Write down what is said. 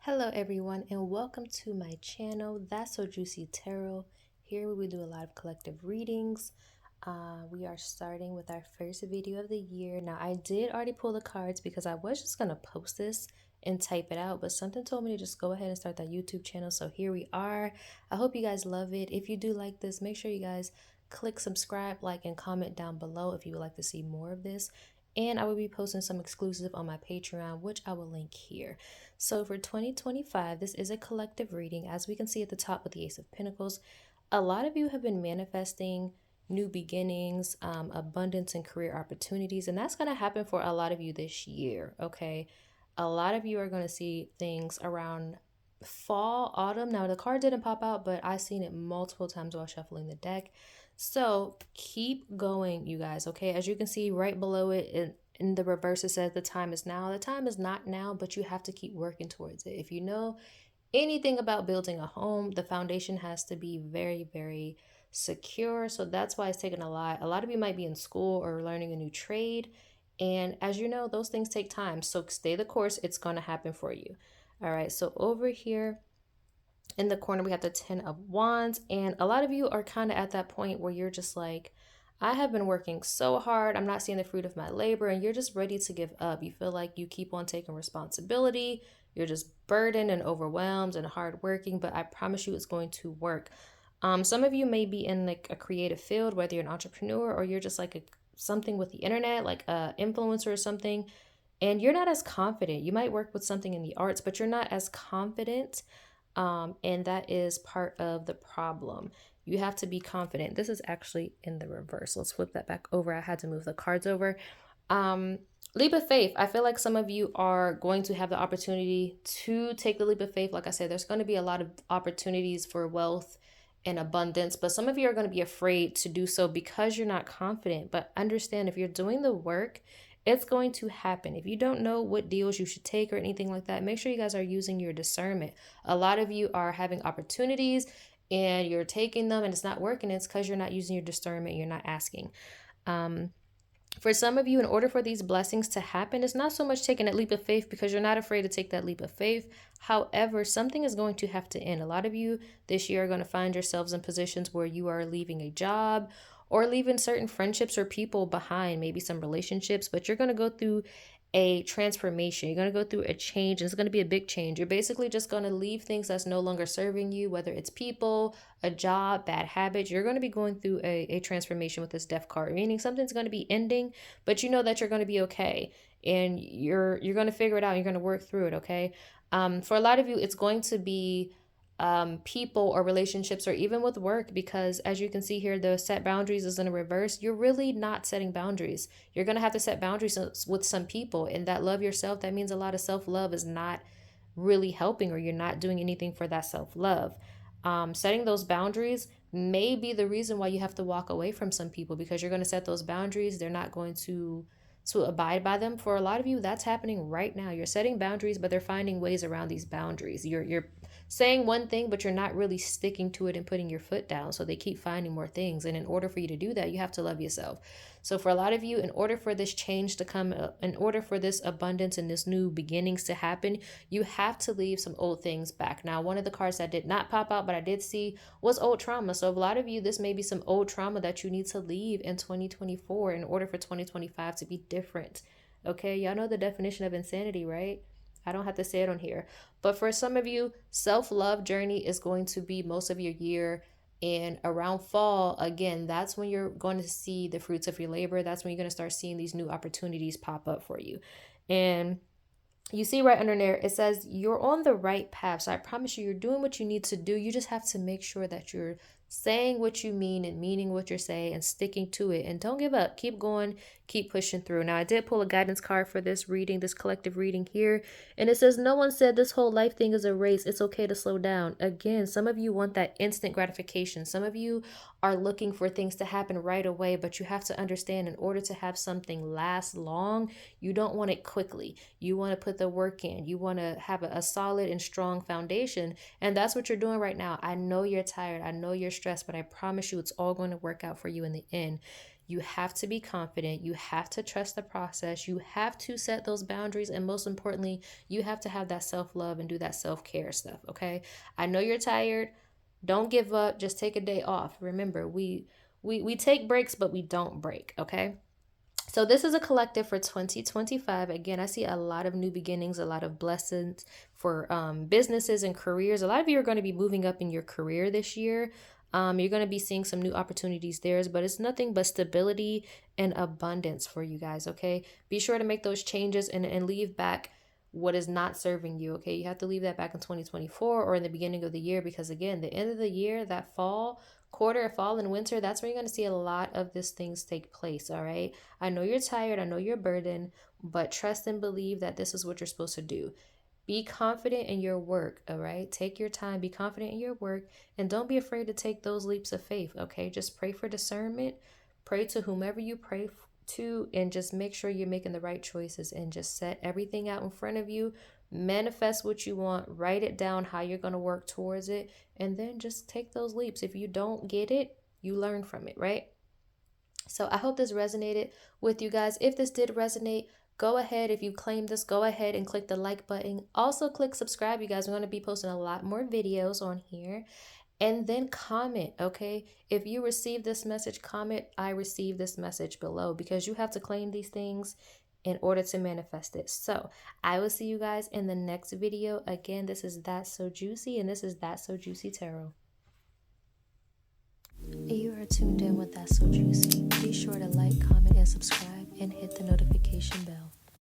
Hello everyone and welcome to my channel, That's So Juicy Tarot. Here we do a lot of collective readings. We are starting with our first video of the year. Now I did already pull the cards because I was just going to post this and type it out, but something told me to just go ahead and start that YouTube channel. So here we are. I hope you guys love it. If you do like this, make sure you guys click subscribe, like, and comment down below if you would like to see more of this. And I will be posting some exclusive on my Patreon, which I will link here. So for 2025, this is a collective reading. As we can see at the top with the Ace of Pentacles, a lot of you have been manifesting new beginnings, abundance and career opportunities, and that's going to happen for a lot of you this year, okay? A lot of you are going to see things around fall, autumn. Now, the card didn't pop out, but I've seen it multiple times while shuffling the deck. So keep going, you guys, okay? As you can see right below it, in the reverse, it says the time is now. The time is not now, but you have to keep working towards it. If you know anything about building a home, the foundation has to be very, very secure. So that's why it's taken a lot. A lot of you might be in school or learning a new trade. And as you know, those things take time. So stay the course. It's going to happen for you. All right. So over here in the corner, we have the 10 of Wands. And a lot of you are kind of at that point where you're just like, I have been working so hard. I'm not seeing the fruit of my labor. And you're just ready to give up. You feel like you keep on taking responsibility. You're just burdened and overwhelmed and hardworking. But I promise you it's going to work. Some of you may be in like a creative field, whether you're an entrepreneur or you're just like something with the internet, like a influencer or something. And you're not as confident. You might work with something in the arts, but you're not as confident, and that is part of the problem. You have to be confident. This is actually in the reverse. Let's flip that back over. I had to move the cards over. Leap of faith. I feel like some of you are going to have the opportunity to take the leap of faith. Like I said, there's going to be a lot of opportunities for wealth and abundance, but some of you are going to be afraid to do so because you're not confident. But understand, if you're doing the work, it's going to happen. If you don't know what deals you should take or anything like that, make sure you guys are using your discernment. A lot of you are having opportunities and you're taking them and it's not working. It's because you're not using your discernment. You're not asking. For some of you, in order for these blessings to happen, it's not so much taking that leap of faith because you're not afraid to take that leap of faith. However, something is going to have to end. A lot of you this year are going to find yourselves in positions where you are leaving a job or leaving certain friendships or people behind, maybe some relationships, but you're going to go through a transformation. You're going to go through a change, and it's going to be a big change. You're basically just going to leave things that's no longer serving you, whether it's people, a job, bad habits. You're going to be going through a transformation with this death card, meaning something's going to be ending, but you know that you're going to be okay. And you're going to figure it out. You're going to work through it, okay? For a lot of you, it's going to be people or relationships or even with work, because as you can see here, the set boundaries is in a reverse. You're really not setting boundaries. You're going to have to set boundaries with some people, and that love yourself, that means a lot of self-love is not really helping, or you're not doing anything for that self-love. Setting those boundaries may be the reason why you have to walk away from some people, because you're going to set those boundaries. They're not going to abide by them. For a lot of you, that's happening right now. You're setting boundaries, but they're finding ways around these boundaries. You're saying one thing, but you're not really sticking to it and putting your foot down. So they keep finding more things. And in order for you to do that, you have to love yourself. So for a lot of you, in order for this change to come, in order for this abundance and this new beginnings to happen, you have to leave some old things back. Now, one of the cards that did not pop out, but I did see, was old trauma. So a lot of you, this may be some old trauma that you need to leave in 2024 in order for 2025 to be different. Okay, y'all know the definition of insanity, right? I don't have to say it on here. But for some of you, self-love journey is going to be most of your year. And around fall, again, that's when you're going to see the fruits of your labor. That's when you're going to start seeing these new opportunities pop up for you. And you see right under there, it says you're on the right path. So I promise you, you're doing what you need to do. You just have to make sure that you're saying what you mean and meaning what you're saying and sticking to it. And don't give up. Keep going. Keep pushing through. Now, I did pull a guidance card for this reading, this collective reading here. And it says, no one said this whole life thing is a race. It's okay to slow down. Again, some of you want that instant gratification. Some of you are looking for things to happen right away. But you have to understand, in order to have something last long, you don't want it quickly. You want to put the work in. You want to have a solid and strong foundation. And that's what you're doing right now. I know you're tired. I know you're stressed, but I promise you it's all going to work out for you in the end. You have to be confident. You have to trust the process. You have to set those boundaries. And most importantly, you have to have that self-love and do that self-care stuff. Okay. I know you're tired. Don't give up. Just take a day off. Remember, we take breaks, but we don't break. Okay. So this is a collective for 2025. Again, I see a lot of new beginnings, a lot of blessings for businesses and careers. A lot of you are going to be moving up in your career this year. You're going to be seeing some new opportunities there, but it's nothing but stability and abundance for you guys, okay? Be sure to make those changes and leave back what is not serving you, okay? You have to leave that back in 2024 or in the beginning of the year, because again, the end of the year, that fall and winter, that's where you're going to see a lot of these things take place, all right? I know you're tired, I know you're burdened, but trust and believe that this is what you're supposed to do. Be confident in your work, all right? Take your time, be confident in your work, and don't be afraid to take those leaps of faith, okay? Just pray for discernment, pray to whomever you pray to, and just make sure you're making the right choices and just set everything out in front of you. Manifest what you want, write it down how you're going to work towards it, and then just take those leaps. If you don't get it, you learn from it, right? So I hope this resonated with you guys. If this did resonate, go ahead. If you claim this, go ahead and click the like button. Also click subscribe, you guys. We're going to be posting a lot more videos on here. And then comment, okay? If you receive this message, comment, I received this message below, because you have to claim these things in order to manifest it. So I will see you guys in the next video. Again, this is That's So Juicy, and this is That's So Juicy Tarot. You are tuned in with That's So Juicy. Be sure to like, comment, and subscribe, and hit the notification bell.